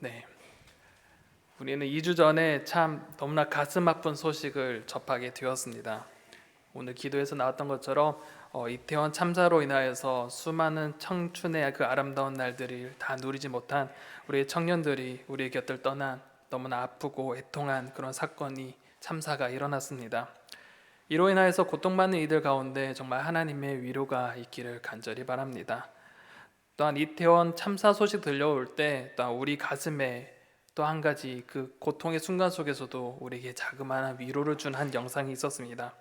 네, 우리는 2주 전에 참 너무나 가슴 아픈 소식을 접하게 되었습니다. 오늘 기도에서 나왔던 것처럼 이태원 참사로 인하여서 수많은 청춘의 그 아름다운 날들을 다 누리지 못한 우리의 청년들이 우리의 곁을 떠난 너무나 아프고 애통한 그런 사건이 참사가 일어났습니다. 이로 인하여서 고통받는 이들 가운데 정말 하나님의 위로가 있기를 간절히 바랍니다. 또한 이태원 참사 소식 들려올 때 또한 우리 가슴에 또 한 가지 그 고통의 순간 속에서도 우리에게 자그마한 위로를 준 한 영상이 있었습니다.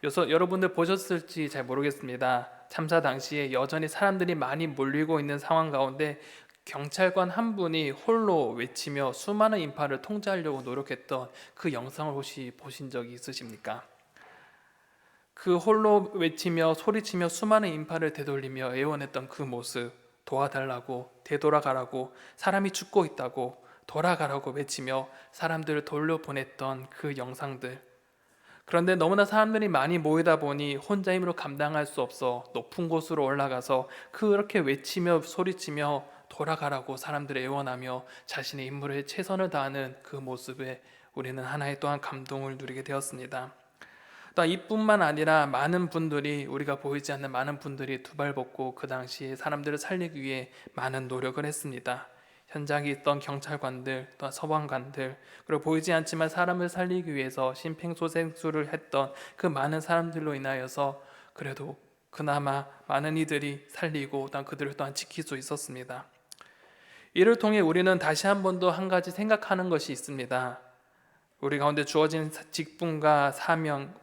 여러분들 보셨을지 잘 모르겠습니다. 참사 당시에 여전히 사람들이 많이 몰리고 있는 상황 가운데 경찰관 한 분이 홀로 외치며 수많은 인파를 통제하려고 노력했던 그 영상을 혹시 보신 적이 있으십니까? 그 홀로 외치며 소리치며 수많은 인파를 되돌리며 애원했던 그 모습, 도와달라고, 되돌아가라고, 사람이 죽고 있다고, 돌아가라고 외치며 사람들을 돌려보냈던 그 영상들. 그런데 너무나 사람들이 많이 모이다 보니 혼자 힘으로 감당할 수 없어 높은 곳으로 올라가서 그렇게 외치며 소리치며 돌아가라고 사람들을 애원하며 자신의 임무에 최선을 다하는 그 모습에 우리는 하나의 또한 감동을 누리게 되었습니다. 또 이뿐만 아니라 많은 분들이, 우리가 보이지 않는 많은 분들이 두 발 벗고 그 당시에 사람들을 살리기 위해 많은 노력을 했습니다. 현장에 있던 경찰관들, 또 소방관들, 그리고 보이지 않지만 사람을 살리기 위해서 심폐소생술을 했던 그 많은 사람들로 인하여서 그래도 그나마 많은 이들이 살리고 또한 그들을 또한 지킬 수 있었습니다. 이를 통해 우리는 다시 한 번 더 한 가지 생각하는 것이 있습니다. 우리 가운데 주어진 직분과 사명,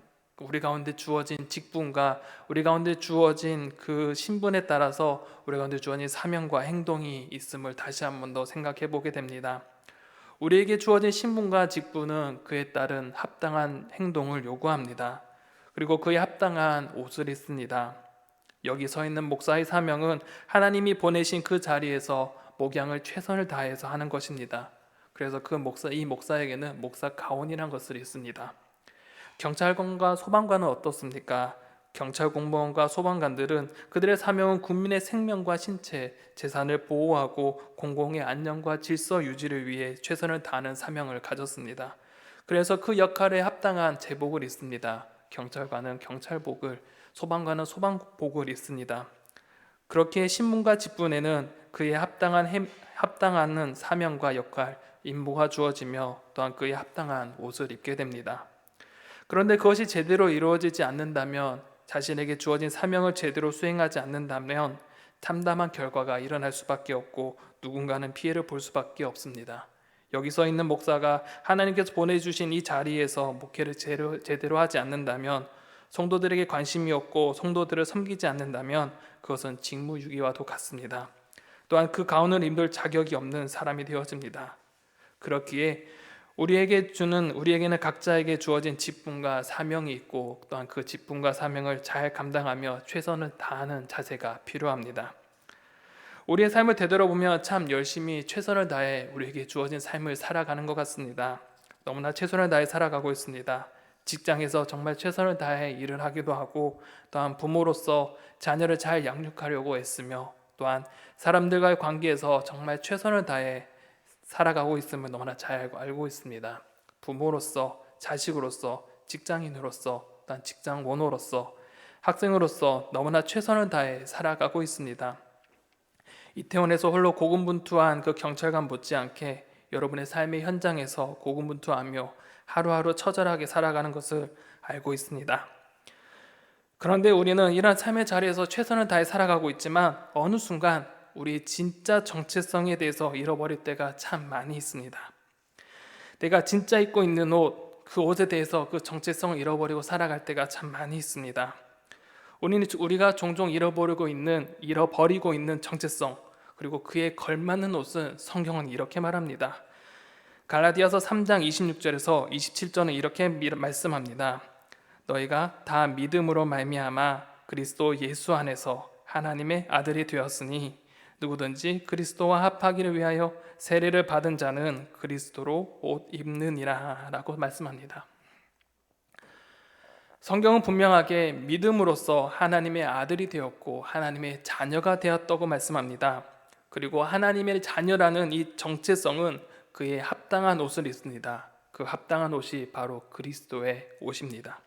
우리 가운데 주어진 직분과 우리 가운데 주어진 그 신분에 따라서 우리 가운데 주어진 사명과 행동이 있음을 다시 한 번 더 생각해 보게 됩니다. 우리에게 주어진 신분과 직분은 그에 따른 합당한 행동을 요구합니다. 그리고 그에 합당한 옷을 입습니다. 여기 서 있는 목사의 사명은 하나님이 보내신 그 자리에서 목양을 최선을 다해서 하는 것입니다. 그래서 이 목사에게는 목사 가온이라는 것을 입습니다. 경찰관과 소방관은 어떻습니까? 경찰 공무원과 소방관들은 그들의 사명은 국민의 생명과 신체, 재산을 보호하고 공공의 안녕과 질서 유지를 위해 최선을 다하는 사명을 가졌습니다. 그래서 그 역할에 합당한 제복을 입습니다. 경찰관은 경찰복을, 소방관은 소방복을 입습니다. 그렇게 신분과 직분에는 그에 합당한 사명과 역할, 임무가 주어지며 또한 그에 합당한 옷을 입게 됩니다. 그런데 그것이 제대로 이루어지지 않는다면, 자신에게 주어진 사명을 제대로 수행하지 않는다면 참담한 결과가 일어날 수밖에 없고 누군가는 피해를 볼 수밖에 없습니다. 여기 서 있는 목사가 하나님께서 보내주신 이 자리에서 목회를 제대로 하지 않는다면, 성도들에게 관심이 없고 성도들을 섬기지 않는다면 그것은 직무유기와도 같습니다. 또한 그 가운을 입을 자격이 없는 사람이 되어집니다. 그렇기에 우리에게는 각자에게 주어진 직분과 사명이 있고 또한 그 직분과 사명을 잘 감당하며 최선을 다하는 자세가 필요합니다. 우리의 삶을 되돌아보면 참 열심히 최선을 다해 우리에게 주어진 삶을 살아가는 것 같습니다. 너무나 최선을 다해 살아가고 있습니다. 직장에서 정말 최선을 다해 일을 하기도 하고, 또한 부모로서 자녀를 잘 양육하려고 애쓰며, 또한 사람들과의 관계에서 정말 최선을 다해 살아가고 있음을 너무나 잘 알고 있습니다. 부모로서, 자식으로서, 직장인으로서, 또한 직장원으로서, 학생으로서 너무나 최선을 다해 살아가고 있습니다. 이태원에서 홀로 고군분투한 그 경찰관 못지않게 여러분의 삶의 현장에서 고군분투하며 하루하루 처절하게 살아가는 것을 알고 있습니다. 그런데 우리는 이러한 삶의 자리에서 최선을 다해 살아가고 있지만 어느 순간 우리 진짜 정체성에 대해서 잃어버릴 때가 참 많이 있습니다. 내가 진짜 입고 있는 옷, 그 옷에 대해서 그 정체성을 잃어버리고 살아갈 때가 참 많이 있습니다. 우리가 종종 잃어버리고 있는 정체성, 그리고 그에 걸맞는 옷은 성경은 이렇게 말합니다. 갈라디아서 3장 26절에서 27절은 이렇게 말씀합니다. 너희가 다 믿음으로 말미암아 그리스도 예수 안에서 하나님의 아들이 되었으니 누구든지 그리스도와 합하기를 위하여 세례를 받은 자는 그리스도로 옷 입느니라 라고 말씀합니다. 성경은 분명하게 믿음으로써 하나님의 아들이 되었고 하나님의 자녀가 되었다고 말씀합니다. 그리고 하나님의 자녀라는 이 정체성은 그의 합당한 옷을 입습니다. 그 합당한 옷이 바로 그리스도의 옷입니다.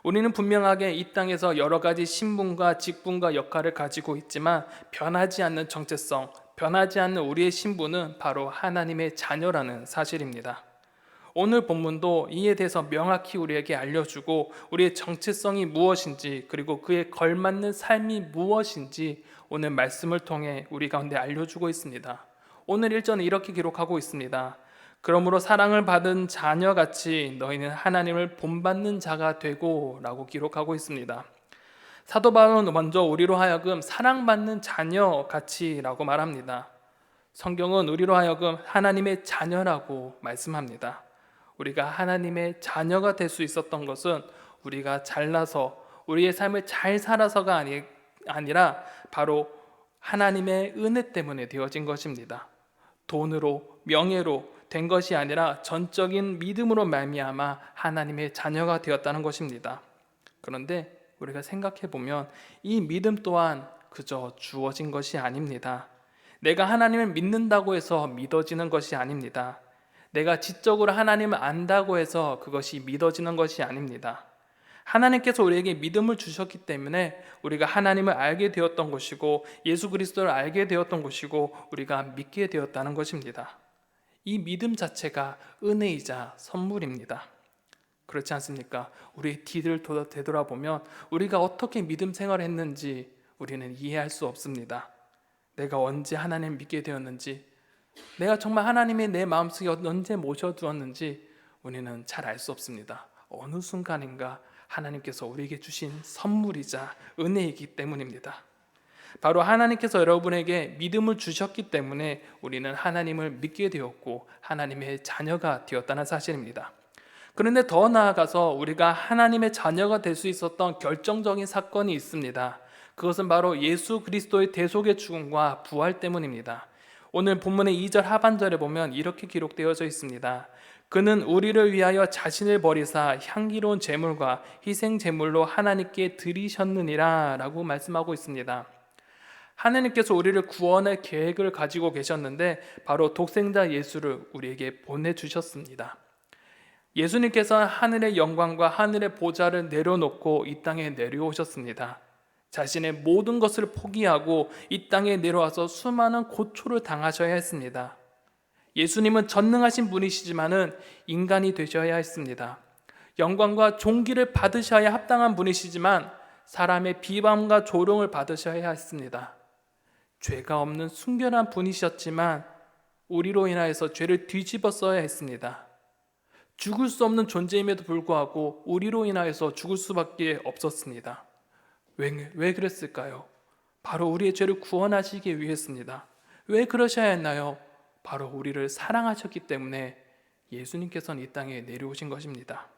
우리는 분명하게 이 땅에서 여러 가지 신분과 직분과 역할을 가지고 있지만 변하지 않는 정체성, 변하지 않는 우리의 신분은 바로 하나님의 자녀라는 사실입니다. 오늘 본문도 이에 대해서 명확히 우리에게 알려주고 우리의 정체성이 무엇인지 그리고 그에 걸맞는 삶이 무엇인지 오늘 말씀을 통해 우리 가운데 알려주고 있습니다. 오늘 1절은 이렇게 기록하고 있습니다. 그러므로 사랑을 받은 자녀같이 너희는 하나님을 본받는 자가 되고 라고 기록하고 있습니다. 사도 바울은 먼저 우리로 하여금 사랑받는 자녀같이 라고 말합니다. 성경은 우리로 하여금 하나님의 자녀라고 말씀합니다. 우리가 하나님의 자녀가 될 수 있었던 것은 우리가 잘나서 우리의 삶을 잘 살아서가 아니라 바로 하나님의 은혜 때문에 되어진 것입니다. 돈으로, 명예로 된 것이 아니라 전적인 믿음으로 말미암아 하나님의 자녀가 되었다는 것입니다. 그런데 우리가 생각해 보면 이 믿음 또한 그저 주어진 것이 아닙니다. 내가 하나님을 믿는다고 해서 믿어지는 것이 아닙니다. 내가 지적으로 하나님을 안다고 해서 그것이 믿어지는 것이 아닙니다. 하나님께서 우리에게 믿음을 주셨기 때문에 우리가 하나님을 알게 되었던 것이고 예수 그리스도를 알게 되었던 것이고 우리가 믿게 되었다는 것입니다. 이 믿음 자체가 은혜이자 선물입니다. 그렇지 않습니까? 우리의 뒤를 되돌아보면 우리가 어떻게 믿음 생활을 했는지 우리는 이해할 수 없습니다. 내가 언제 하나님을 믿게 되었는지, 내가 정말 하나님이 내 마음속에 언제 모셔두었는지 우리는 잘 알 수 없습니다. 어느 순간인가 하나님께서 우리에게 주신 선물이자 은혜이기 때문입니다. 바로 하나님께서 여러분에게 믿음을 주셨기 때문에 우리는 하나님을 믿게 되었고 하나님의 자녀가 되었다는 사실입니다. 그런데 더 나아가서 우리가 하나님의 자녀가 될 수 있었던 결정적인 사건이 있습니다. 그것은 바로 예수 그리스도의 대속의 죽음과 부활 때문입니다. 오늘 본문의 2절 하반절에 보면 이렇게 기록되어져 있습니다. 그는 우리를 위하여 자신을 버리사 향기로운 제물과 희생 제물로 하나님께 드리셨느니라 라고 말씀하고 있습니다. 하나님께서 우리를 구원할 계획을 가지고 계셨는데 바로 독생자 예수를 우리에게 보내주셨습니다. 예수님께서는 하늘의 영광과 하늘의 보좌를 내려놓고 이 땅에 내려오셨습니다. 자신의 모든 것을 포기하고 이 땅에 내려와서 수많은 고초를 당하셔야 했습니다. 예수님은 전능하신 분이시지만은 인간이 되셔야 했습니다. 영광과 존귀를 받으셔야 합당한 분이시지만 사람의 비방과 조롱을 받으셔야 했습니다. 죄가 없는 순결한 분이셨지만 우리로 인하여서 죄를 뒤집어 써야 했습니다. 죽을 수 없는 존재임에도 불구하고 우리로 인하여서 죽을 수밖에 없었습니다. 왜 그랬을까요? 바로 우리의 죄를 구원하시기 위해서입니다. 왜 그러셔야 했나요? 바로 우리를 사랑하셨기 때문에 예수님께서는 이 땅에 내려오신 것입니다.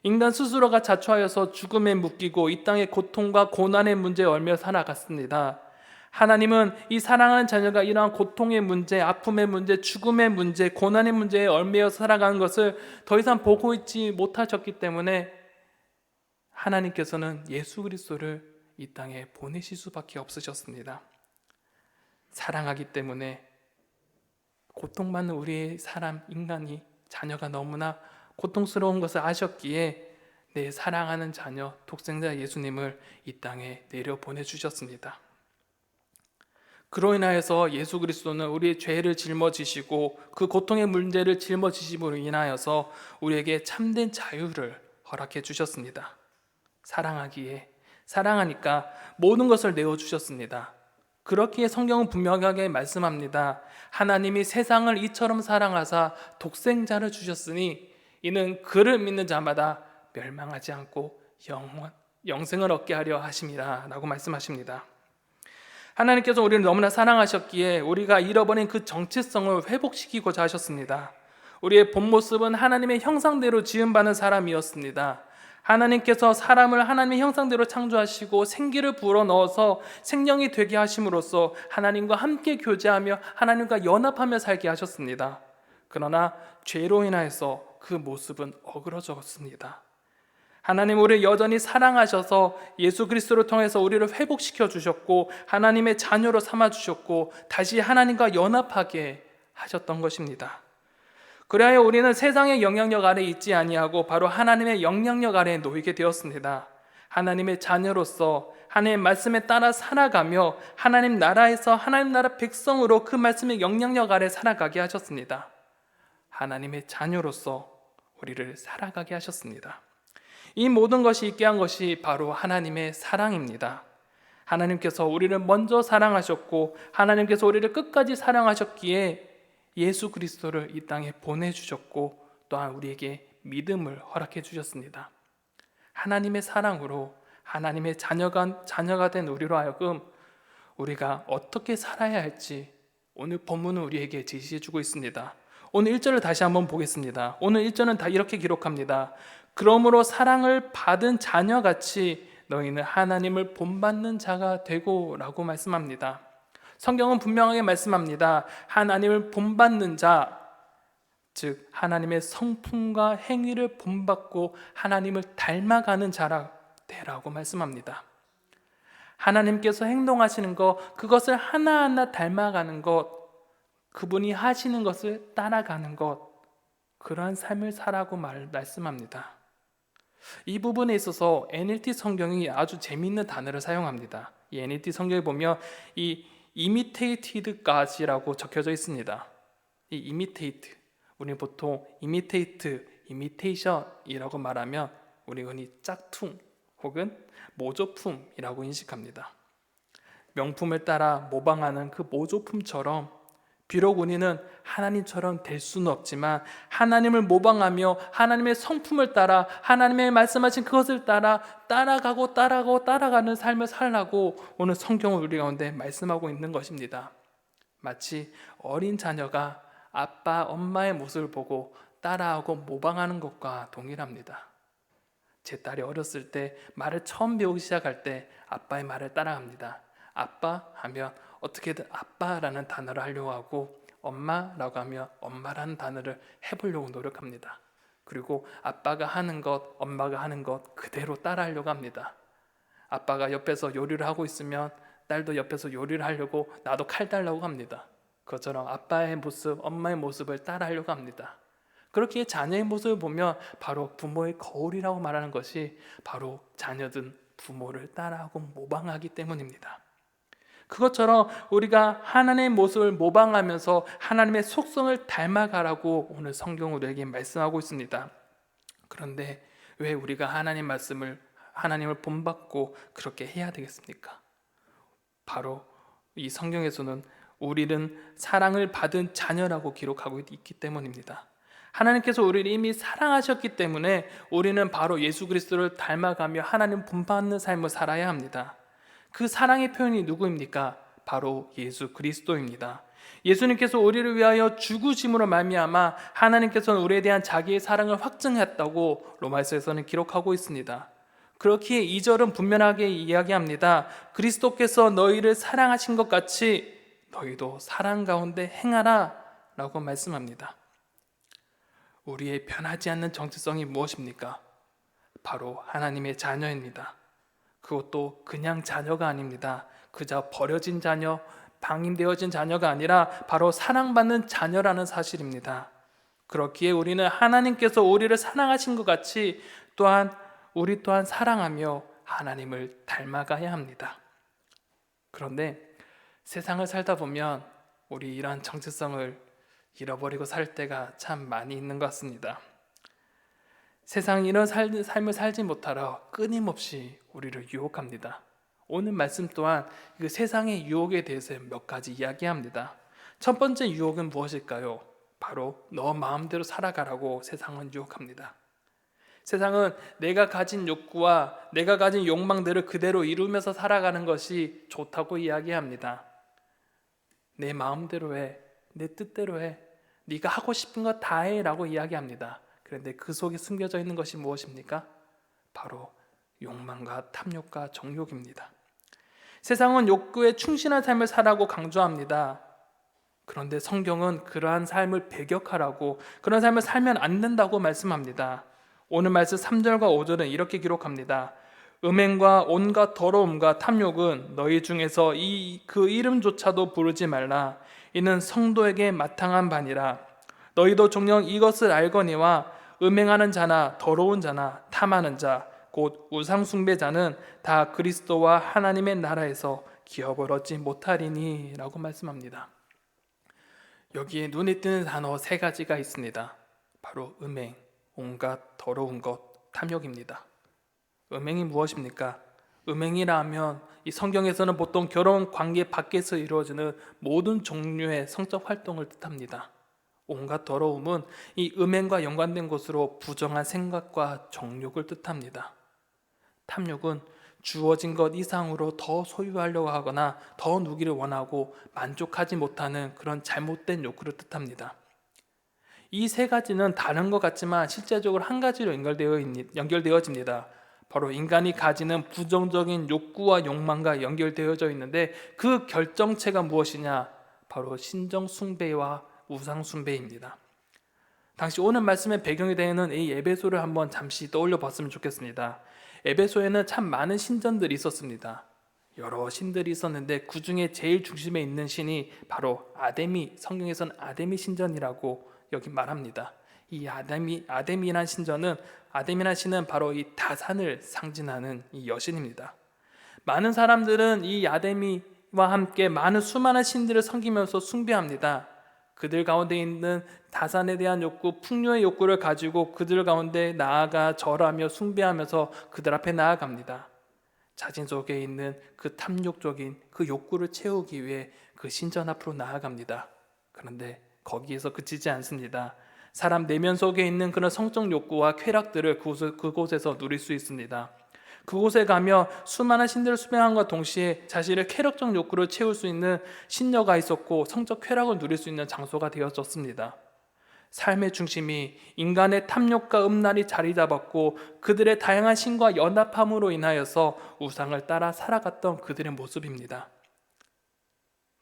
인간 스스로가 자초하여서 죽음에 묶이고 이 땅의 고통과 고난의 문제에 얽며 살아갔습니다. 하나님은 이 사랑하는 자녀가 이러한 고통의 문제, 아픔의 문제, 죽음의 문제, 고난의 문제에 얽매여 살아가는 것을 더 이상 보고 있지 못하셨기 때문에 하나님께서는 예수 그리스도를 이 땅에 보내실 수밖에 없으셨습니다. 사랑하기 때문에 고통받는 우리의 인간이 자녀가 너무나 고통스러운 것을 아셨기에 내 사랑하는 자녀 독생자 예수님을 이 땅에 내려보내주셨습니다. 그로 인하여서 예수 그리스도는 우리의 죄를 짊어지시고 그 고통의 문제를 짊어지심으로 인하여서 우리에게 참된 자유를 허락해 주셨습니다. 사랑하니까 모든 것을 내어주셨습니다. 그렇기에 성경은 분명하게 말씀합니다. 하나님이 세상을 이처럼 사랑하사 독생자를 주셨으니 이는 그를 믿는 자마다 멸망하지 않고 영생을 얻게 하려 하심이라 라고 말씀하십니다. 하나님께서 우리를 너무나 사랑하셨기에 우리가 잃어버린 그 정체성을 회복시키고자 하셨습니다. 우리의 본 모습은 하나님의 형상대로 지음받은 사람이었습니다. 하나님께서 사람을 하나님의 형상대로 창조하시고 생기를 불어넣어서 생명이 되게 하심으로써 하나님과 함께 교제하며 하나님과 연합하며 살게 하셨습니다. 그러나 죄로 인하여서 그 모습은 어그러졌습니다. 하나님 우리를 여전히 사랑하셔서 예수 그리스도를 통해서 우리를 회복시켜 주셨고 하나님의 자녀로 삼아 주셨고 다시 하나님과 연합하게 하셨던 것입니다. 그리하여 우리는 세상의 영향력 아래 있지 아니하고 바로 하나님의 영향력 아래에 놓이게 되었습니다. 하나님의 자녀로서 하나님의 말씀에 따라 살아가며 하나님 나라에서 하나님 나라 백성으로 그 말씀의 영향력 아래 살아가게 하셨습니다. 하나님의 자녀로서 우리를 살아가게 하셨습니다. 이 모든 것이 있게 한 것이 바로 하나님의 사랑입니다. 하나님께서 우리를 먼저 사랑하셨고 하나님께서 우리를 끝까지 사랑하셨기에 예수 그리스도를 이 땅에 보내주셨고 또한 우리에게 믿음을 허락해 주셨습니다. 하나님의 사랑으로 하나님의 자녀가 된 우리로 하여금 우리가 어떻게 살아야 할지 오늘 본문은 우리에게 제시해 주고 있습니다. 오늘 1절을 다시 한번 보겠습니다. 오늘 1절은 다 이렇게 기록합니다. 그러므로 사랑을 받은 자녀같이 너희는 하나님을 본받는 자가 되고 라고 말씀합니다. 성경은 분명하게 말씀합니다. 하나님을 본받는 자, 즉 하나님의 성품과 행위를 본받고 하나님을 닮아가는 자라 되라고 말씀합니다. 하나님께서 행동하시는 것, 그것을 하나하나 닮아가는 것, 그분이 하시는 것을 따라가는 것, 그러한 삶을 살라고 말씀합니다. 이 부분에 있어서 NLT 성경이 아주 재미있는 단어를 사용합니다. 이 NLT 성경에 보면 이 imitated God이라고 적혀져 있습니다. 이 imitate, 우리는 보통 imitate, imitation이라고 말하면 우리는 흔히 짝퉁 혹은 모조품이라고 인식합니다. 명품을 따라 모방하는 그 모조품처럼 비록 우리는 하나님처럼 될 수는 없지만 하나님을 모방하며 하나님의 성품을 따라 하나님의 말씀하신 그것을 따라가는 삶을 살라고 오늘 성경을 우리 가운데 말씀하고 있는 것입니다. 마치 어린 자녀가 아빠, 엄마의 모습을 보고 따라하고 모방하는 것과 동일합니다. 제 딸이 어렸을 때 말을 처음 배우기 시작할 때 아빠의 말을 따라합니다. 아빠 하면 어떻게든 아빠라는 단어를 하려고 하고 엄마라고 하면 엄마라는 단어를 해보려고 노력합니다. 그리고 아빠가 하는 것, 엄마가 하는 것 그대로 따라하려고 합니다. 아빠가 옆에서 요리를 하고 있으면 딸도 옆에서 요리를 하려고 나도 칼 달라고 합니다. 그것처럼 아빠의 모습, 엄마의 모습을 따라하려고 합니다. 그렇게 자녀의 모습을 보면 바로 부모의 거울이라고 말하는 것이 바로 자녀든 부모를 따라하고 모방하기 때문입니다. 그것처럼 우리가 하나님의 모습을 모방하면서 하나님의 속성을 닮아가라고 오늘 성경은 우리에게 말씀하고 있습니다. 그런데 왜 우리가 하나님을 본받고 그렇게 해야 되겠습니까? 바로 이 성경에서는 우리는 사랑을 받은 자녀라고 기록하고 있기 때문입니다. 하나님께서 우리를 이미 사랑하셨기 때문에 우리는 바로 예수 그리스도를 닮아가며 하나님 본받는 삶을 살아야 합니다. 그 사랑의 표현이 누구입니까? 바로 예수 그리스도입니다. 예수님께서 우리를 위하여 죽으심으로 말미암아 하나님께서는 우리에 대한 자기의 사랑을 확증했다고 로마서에서는 기록하고 있습니다. 그렇기에 2절은 분명하게 이야기합니다. 그리스도께서 너희를 사랑하신 것 같이 너희도 사랑 가운데 행하라 라고 말씀합니다. 우리의 변하지 않는 정체성이 무엇입니까? 바로 하나님의 자녀입니다. 그것도 그냥 자녀가 아닙니다. 그저 버려진 자녀, 방임되어진 자녀가 아니라 바로 사랑받는 자녀라는 사실입니다. 그렇기에 우리는 하나님께서 우리를 사랑하신 것 같이 우리 또한 사랑하며 하나님을 닮아가야 합니다. 그런데 세상을 살다 보면 우리 이러한 정체성을 잃어버리고 살 때가 참 많이 있는 것 같습니다. 세상이 이런 삶을 살지 못하러 끊임없이 우리를 유혹합니다. 오늘 말씀 또한 그 세상의 유혹에 대해서 몇 가지 이야기합니다. 첫 번째 유혹은 무엇일까요? 바로 너 마음대로 살아가라고 세상은 유혹합니다. 세상은 내가 가진 욕구와 내가 가진 욕망들을 그대로 이루면서 살아가는 것이 좋다고 이야기합니다. 내 마음대로 해, 내 뜻대로 해, 네가 하고 싶은 거 다 해라고 이야기합니다. 그런데 그 속에 숨겨져 있는 것이 무엇입니까? 바로 욕망과 탐욕과 정욕입니다. 세상은 욕구에 충실한 삶을 살라고 강조합니다. 그런데 성경은 그러한 삶을 배격하라고, 그런 삶을 살면 안 된다고 말씀합니다. 오늘 말씀 3절과 5절은 이렇게 기록합니다. 음행과 온갖 더러움과 탐욕은 너희 중에서 그 이름조차도 부르지 말라. 이는 성도에게 마땅한 바니라. 너희도 종종 이것을 알거니와 음행하는 자나 더러운 자나 탐하는 자 곧 우상 숭배자는 다 그리스도와 하나님의 나라에서 기업을 얻지 못하리니 라고 말씀합니다. 여기에 눈에 띄는 단어 3가지가 있습니다. 바로 음행, 온갖 더러운 것, 탐욕입니다. 음행이 무엇입니까? 음행이라 하면 이 성경에서는 보통 결혼 관계 밖에서 이루어지는 모든 종류의 성적 활동을 뜻합니다. 온갖 더러움은 이 음행과 연관된 것으로 부정한 생각과 정욕을 뜻합니다. 탐욕은 주어진 것 이상으로 더 소유하려고 하거나 더 누기를 원하고 만족하지 못하는 그런 잘못된 욕구를 뜻합니다. 이 3가지는 다른 것 같지만 실제적으로 한 가지로 연결되어집니다. 바로 인간이 가지는 부정적인 욕구와 욕망과 연결되어져 있는데 그 결정체가 무엇이냐? 바로 신정 숭배와 우상 숭배입니다. 당시 오늘 말씀의 배경이 되는 이 에베소를 한번 잠시 떠올려 봤으면 좋겠습니다. 에베소에는 참 많은 신전들이 있었습니다. 여러 신들이 있었는데 그 중에 제일 중심에 있는 신이 바로 성경에서는 아데미 신전이라고 여기 말합니다. 이 아데미란 신은 바로 이 다산을 상징하는 이 여신입니다. 많은 사람들은 이 아데미와 함께 수많은 신들을 섬기면서 숭배합니다. 그들 가운데 있는 다산에 대한 욕구, 풍요의 욕구를 가지고 그들 가운데 나아가 절하며 숭배하면서 그들 앞에 나아갑니다. 자신 속에 있는 그 탐욕적인 그 욕구를 채우기 위해 그 신전 앞으로 나아갑니다. 그런데 거기에서 그치지 않습니다. 사람 내면 속에 있는 그런 성적 욕구와 쾌락들을 그곳에서 누릴 수 있습니다. 그곳에 가며 수많은 신들을 수행함과 동시에 자신의 쾌락적 욕구를 채울 수 있는 신녀가 있었고 성적 쾌락을 누릴 수 있는 장소가 되어졌습니다. 삶의 중심이 인간의 탐욕과 음란이 자리 잡았고 그들의 다양한 신과 연합함으로 인하여서 우상을 따라 살아갔던 그들의 모습입니다.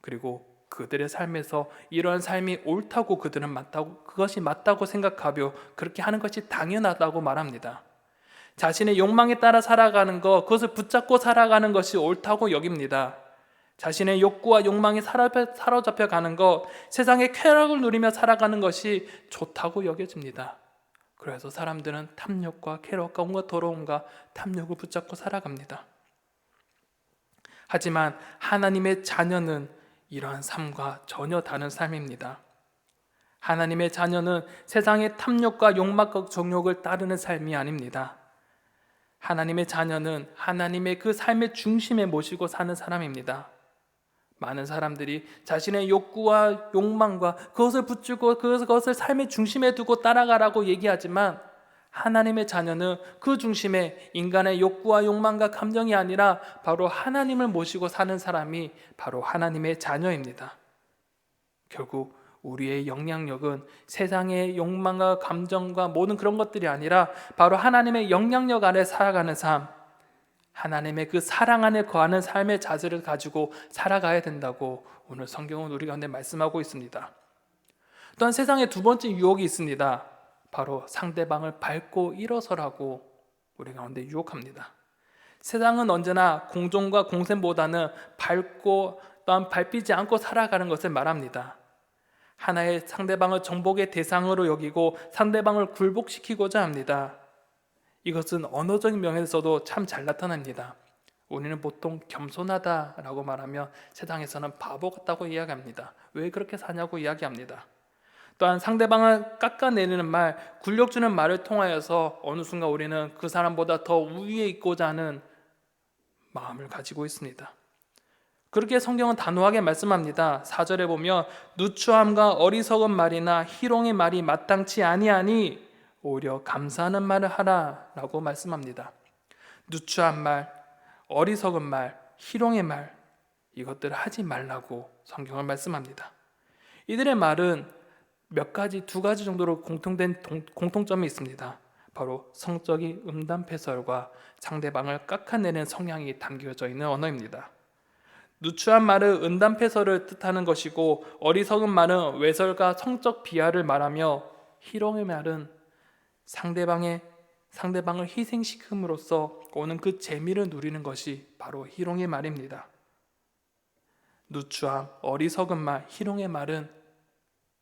그리고 그들의 삶에서 이러한 삶이 옳다고 그것이 맞다고 생각하며 그렇게 하는 것이 당연하다고 말합니다. 자신의 욕망에 따라 살아가는 것, 그것을 붙잡고 살아가는 것이 옳다고 여깁니다. 자신의 욕구와 욕망에 사로잡혀 가는 것, 세상의 쾌락을 누리며 살아가는 것이 좋다고 여겨집니다. 그래서 사람들은 탐욕과 쾌락과 온갖 더러움과 탐욕을 붙잡고 살아갑니다. 하지만 하나님의 자녀는 이러한 삶과 전혀 다른 삶입니다. 하나님의 자녀는 세상의 탐욕과 욕망과 정욕을 따르는 삶이 아닙니다. 하나님의 자녀는 하나님의 그 삶의 중심에 모시고 사는 사람입니다. 많은 사람들이 자신의 욕구와 욕망과 그것을 붙들고 그것을 삶의 중심에 두고 따라가라고 얘기하지만 하나님의 자녀는 그 중심에 인간의 욕구와 욕망과 감정이 아니라 바로 하나님을 모시고 사는 사람이 바로 하나님의 자녀입니다. 결국 우리의 영향력은 세상의 욕망과 감정과 모든 그런 것들이 아니라 바로 하나님의 영향력 아래 살아가는 삶, 하나님의 그 사랑 안에 거하는 삶의 자세를 가지고 살아가야 된다고 오늘 성경은 우리 가운데 말씀하고 있습니다. 또한 세상에 2번째 유혹이 있습니다. 바로 상대방을 밟고 일어서라고 우리 가운데 유혹합니다. 세상은 언제나 공존과 공생보다는 또한 밟히지 않고 살아가는 것을 말합니다. 하나의 상대방을 정복의 대상으로 여기고 상대방을 굴복시키고자 합니다. 이것은 언어적인 면에서도 참 잘 나타납니다. 우리는 보통 겸손하다라고 말하면 세상에서는 바보 같다고 이야기합니다. 왜 그렇게 사냐고 이야기합니다. 또한 상대방을 깎아내리는 말, 굴욕 주는 말을 통하여서 어느 순간 우리는 그 사람보다 더 우위에 있고자 하는 마음을 가지고 있습니다. 그렇게 성경은 단호하게 말씀합니다. 4절에 보면 누추함과 어리석은 말이나 희롱의 말이 마땅치 아니하니 오히려 감사하는 말을 하라 라고 말씀합니다. 누추한 말, 어리석은 말, 희롱의 말, 이것들을 하지 말라고 성경은 말씀합니다. 이들의 말은 2가지 정도로 공통점이 있습니다. 바로 성적인 음담패설과 상대방을 깎아내리는 성향이 담겨져 있는 언어입니다. 누추한 말은 음담패설을 뜻하는 것이고 어리석은 말은 외설과 성적 비하를 말하며 희롱의 말은 상대방의 상대방을 희생시킴으로써 오는 그 재미를 누리는 것이 바로 희롱의 말입니다. 누추함, 어리석은 말, 희롱의 말은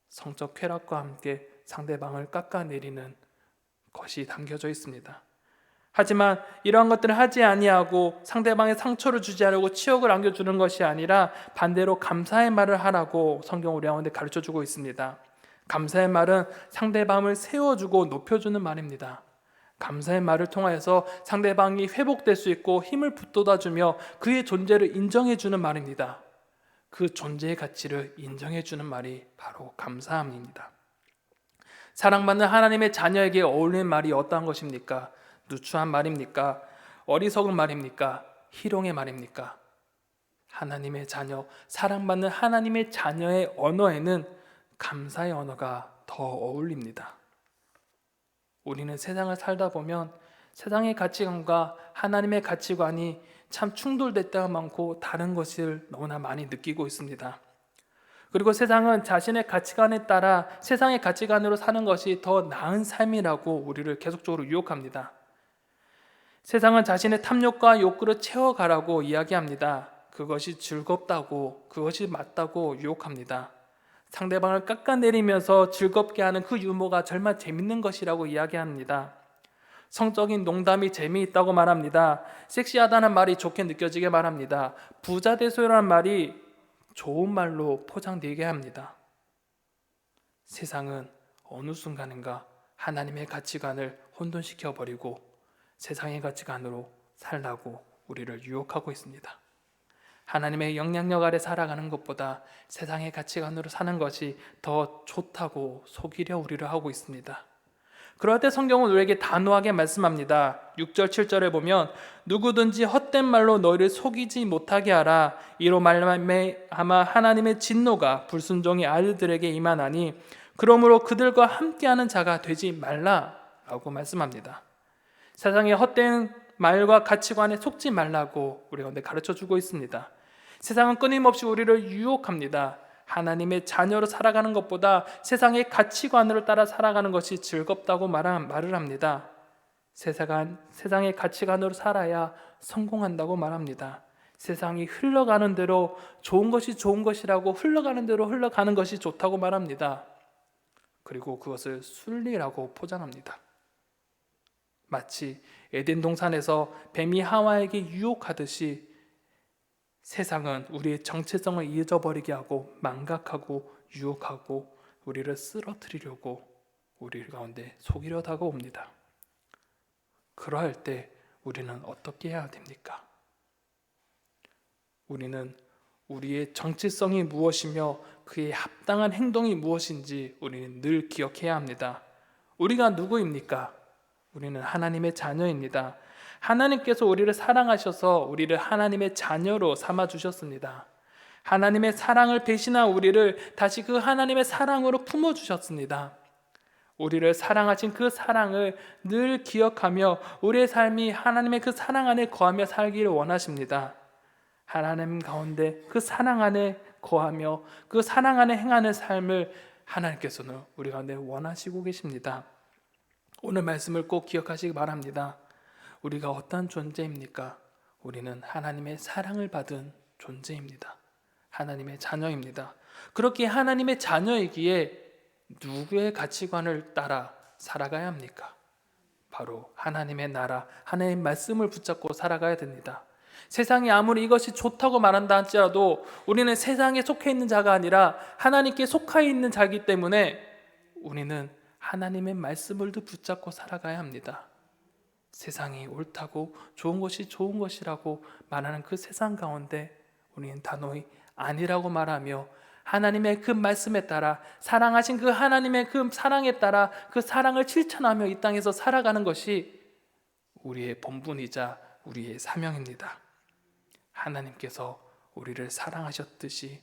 성적 쾌락과 함께 상대방을 깎아내리는 것이 담겨져 있습니다. 하지만 이러한 것들을 하지 아니하고 상대방의 상처를 주지 않으려고 치욕을 안겨주는 것이 아니라 반대로 감사의 말을 하라고 성경 우리 가운데 가르쳐주고 있습니다. 감사의 말은 상대방을 세워주고 높여주는 말입니다. 감사의 말을 통하여서 상대방이 회복될 수 있고 힘을 북돋아주며 그의 존재를 인정해주는 말입니다. 그 존재의 가치를 인정해주는 말이 바로 감사함입니다. 사랑받는 하나님의 자녀에게 어울리는 말이 어떠한 것입니까? 누추한 말입니까? 어리석은 말입니까? 희롱의 말입니까? 하나님의 자녀, 사랑받는 하나님의 자녀의 언어에는 감사의 언어가 더 어울립니다. 우리는 세상을 살다 보면 세상의 가치관과 하나님의 가치관이 참 충돌될 때가 많고 다른 것을 너무나 많이 느끼고 있습니다. 그리고 세상은 자신의 가치관에 따라 세상의 가치관으로 사는 것이 더 나은 삶이라고 우리를 계속적으로 유혹합니다. 세상은 자신의 탐욕과 욕구를 채워가라고 이야기합니다. 그것이 즐겁다고, 그것이 맞다고 유혹합니다. 상대방을 깎아내리면서 즐겁게 하는 그 유머가 정말 재밌는 것이라고 이야기합니다. 성적인 농담이 재미있다고 말합니다. 섹시하다는 말이 좋게 느껴지게 말합니다. 부자 되소요라는 말이 좋은 말로 포장되게 합니다. 세상은 어느 순간인가 하나님의 가치관을 혼돈시켜버리고 세상의 가치관으로 살라고 우리를 유혹하고 있습니다. 하나님의 영향력 아래 살아가는 것보다 세상의 가치관으로 사는 것이 더 좋다고 속이려 우리를 하고 있습니다. 그럴 때 성경은 우리에게 단호하게 말씀합니다. 6절 7절에 보면 누구든지 헛된 말로 너희를 속이지 못하게 하라. 이로 말미암아 하나님의 진노가 불순종의 아들들에게 임하나니 그러므로 그들과 함께하는 자가 되지 말라라고 말씀합니다. 세상의 헛된 말과 가치관에 속지 말라고 우리 가운데 가르쳐주고 있습니다. 세상은 끊임없이 우리를 유혹합니다. 하나님의 자녀로 살아가는 것보다 세상의 가치관으로 따라 살아가는 것이 즐겁다고 말을 합니다. 세상의 가치관으로 살아야 성공한다고 말합니다. 세상이 흘러가는 대로 좋은 것이 좋은 것이라고 흘러가는 대로 흘러가는 것이 좋다고 말합니다. 그리고 그것을 순리라고 포장합니다. 마치 에덴 동산에서 뱀이 하와에게 유혹하듯이 세상은 우리의 정체성을 잊어버리게 하고 망각하고 유혹하고 우리를 쓰러뜨리려고 우리 가운데 속이려 다가옵니다. 그러할 때 우리는 어떻게 해야 됩니까? 우리는 우리의 정체성이 무엇이며 그에 합당한 행동이 무엇인지 우리는 늘 기억해야 합니다. 우리가 누구입니까? 우리는 하나님의 자녀입니다. 하나님께서 우리를 사랑하셔서 우리를 하나님의 자녀로 삼아주셨습니다. 하나님의 사랑을 배신한 우리를 다시 그 하나님의 사랑으로 품어주셨습니다. 우리를 사랑하신 그 사랑을 늘 기억하며 우리의 삶이 하나님의 그 사랑 안에 거하며 살기를 원하십니다. 하나님 가운데 그 사랑 안에 거하며 그 사랑 안에 행하는 삶을 하나님께서는 우리 가운데 원하시고 계십니다. 오늘 말씀을 꼭 기억하시기 바랍니다. 우리가 어떤 존재입니까? 우리는 하나님의 사랑을 받은 존재입니다. 하나님의 자녀입니다. 그렇게 하나님의 자녀이기에 누구의 가치관을 따라 살아가야 합니까? 바로 하나님의 나라, 하나님의 말씀을 붙잡고 살아가야 됩니다. 세상이 아무리 이것이 좋다고 말한다 할지라도 우리는 세상에 속해 있는 자가 아니라 하나님께 속해 있는 자이기 때문에 우리는 하나님의 말씀을 붙잡고 살아가야 합니다. 세상이 옳다고 좋은 것이 좋은 것이라고 말하는 그 세상 가운데 우리는 단호히 아니라고 말하며 하나님의 그 말씀에 따라 사랑하신 그 하나님의 그 사랑에 따라 그 사랑을 실천하며 이 땅에서 살아가는 것이 우리의 본분이자 우리의 사명입니다. 하나님께서 우리를 사랑하셨듯이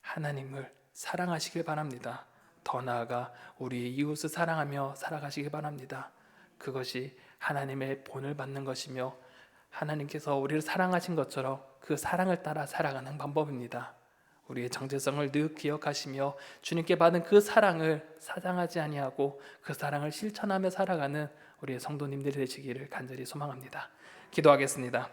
하나님을 사랑하시길 바랍니다. 더 나아가 우리의 이웃을 사랑하며 살아가시길 바랍니다. 그것이 하나님의 본을 받는 것이며 하나님께서 우리를 사랑하신 것처럼 그 사랑을 따라 살아가는 방법입니다. 우리의 정체성을 늘 기억하시며 주님께 받은 그 사랑을 사장하지 아니하고 그 사랑을 실천하며 살아가는 우리의 성도님들이 되시기를 간절히 소망합니다. 기도하겠습니다.